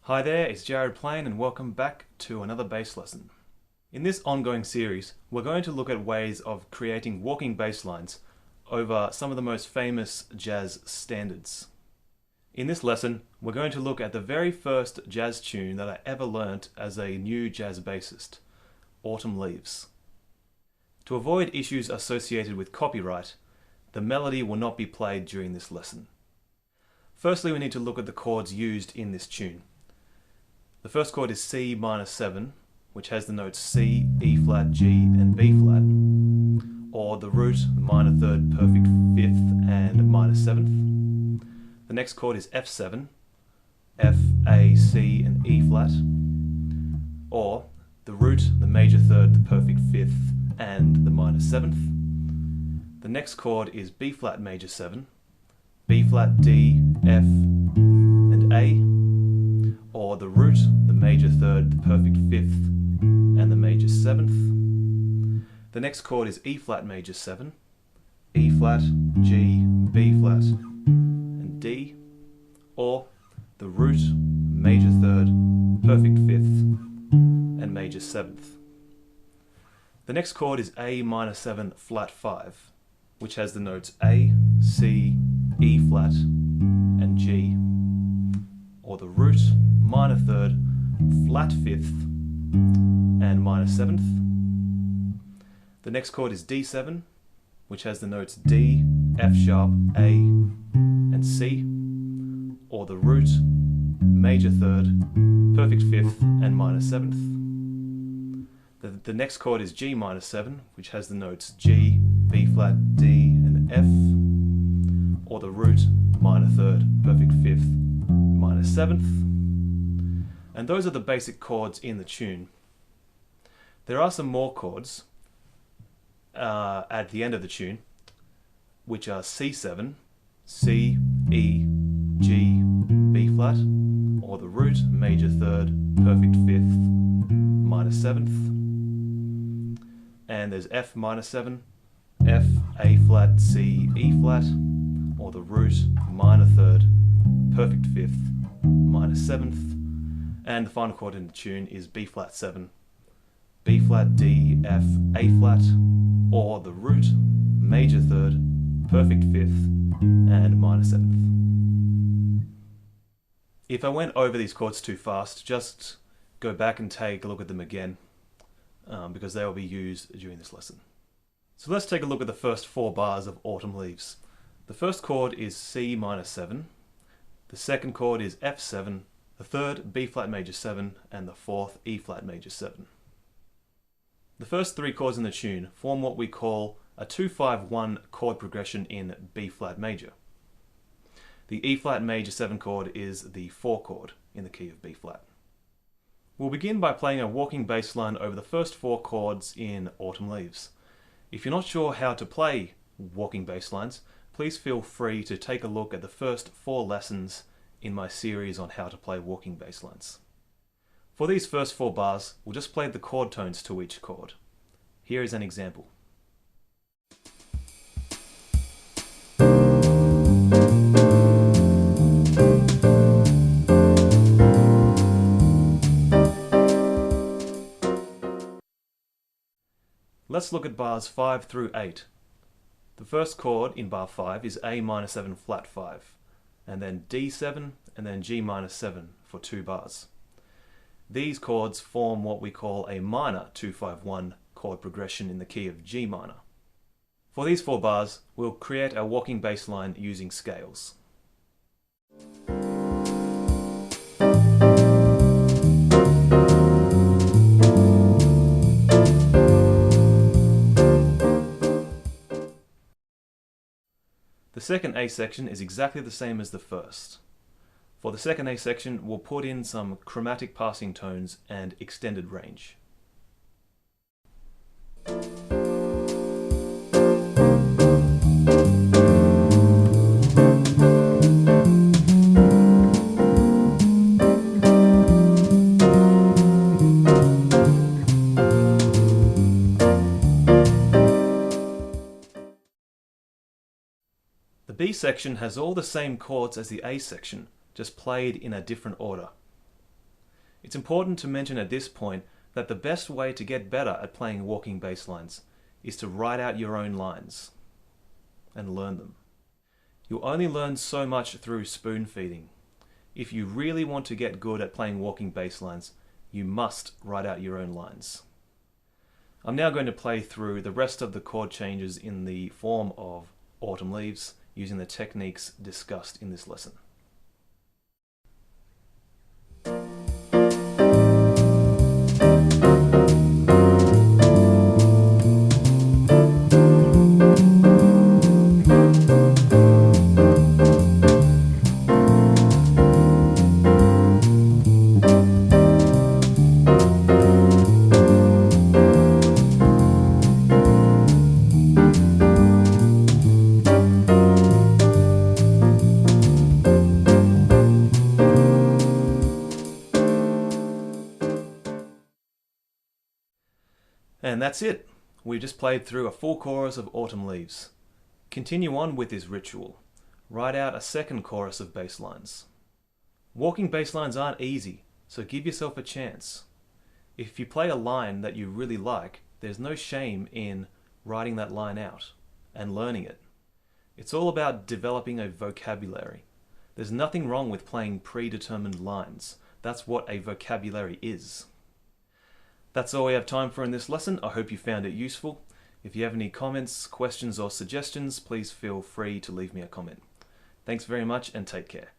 Hi there, it's Jared Plain and welcome back to another bass lesson. In this ongoing series, we're going to look at ways of creating walking bass lines over some of the most famous jazz standards. In this lesson, we're going to look at the very first jazz tune that I ever learnt as a new jazz bassist, Autumn Leaves. To avoid issues associated with copyright, the melody will not be played during this lesson. Firstly, we need to look at the chords used in this tune. The first chord is C minor 7, which has the notes C, E flat, G, and B flat, or the root, the minor third, perfect fifth, and minor 7th. The next chord is F7, F, A, C, and E flat, or the root, the major third, the perfect fifth, and the minor 7th. The next chord is B flat major 7, B flat, D, F, and A, or the root, the major third, the perfect fifth, and the major 7th. The next chord is E flat major 7, E flat, G, B flat, and D, or the root, major third, perfect fifth, and major 7th. The next chord is A minor 7 flat 5, which has the notes A, C, E flat, and G, or the root, minor third, flat fifth, and minor 7th. The next chord is D7, which has the notes D, F sharp, A, and C, or the root, major third, perfect fifth, and minor 7th. The next chord is G minor 7, which has the notes G, B flat, D, and F, or the root, minor third, perfect fifth, minor 7th. And those are the basic chords in the tune. There are some more chords at the end of the tune, which are C7, C, E, G, B flat, or the root, major third, perfect fifth, minor 7th. And there's F minor 7, F, A flat, C, E flat, or the root, minor third, perfect fifth, minor 7th. And the final chord in the tune is B flat 7, B flat, D, F, A flat, or the root, major third, perfect fifth, and minor 7th. If I went over these chords too fast, just go back and take a look at them again, because they will be used during this lesson. So let's take a look at the first 4 bars of Autumn Leaves. The first chord is C minor 7, the second chord is F7, the third B flat major 7, and the fourth E flat major 7. The first 3 chords in the tune form what we call a 2-5-1 chord progression in B flat major. The E flat major 7 chord is the 4 chord in the key of B flat. We'll begin by playing a walking bass line over the first 4 chords in Autumn Leaves. If you're not sure how to play walking bass lines, please feel free to take a look at the first 4 lessons in my series on how to play walking bass lines. For these first 4 bars, we'll just play the chord tones to each chord. Here is an example. Let's look at bars 5 through 8. The first chord in bar 5 is A minor 7 flat 5, and then D7, and then G minor 7 for 2 bars. These chords form what we call a minor 2-5-1 chord progression in the key of G minor. For these 4 bars, we'll create a walking bass line using scales. The second A section is exactly the same as the first. For the second A section, we'll put in some chromatic passing tones and extended range. The B section has all the same chords as the A section, just played in a different order. It's important to mention at this point that the best way to get better at playing walking bass lines is to write out your own lines and learn them. You'll only learn so much through spoon feeding. If you really want to get good at playing walking bass lines, you must write out your own lines. I'm now going to play through the rest of the chord changes in the form of autumn leaves using the techniques discussed in this lesson. And that's it. We just played through a full chorus of Autumn Leaves. Continue on with this ritual. Write out a second chorus of bass lines. Walking bass lines aren't easy, so give yourself a chance. If you play a line that you really like, there's no shame in writing that line out and learning it. It's all about developing a vocabulary. There's nothing wrong with playing predetermined lines. That's what a vocabulary is. That's all we have time for in this lesson. I hope you found it useful. If you have any comments, questions or suggestions, please feel free to leave me a comment. Thanks very much and take care.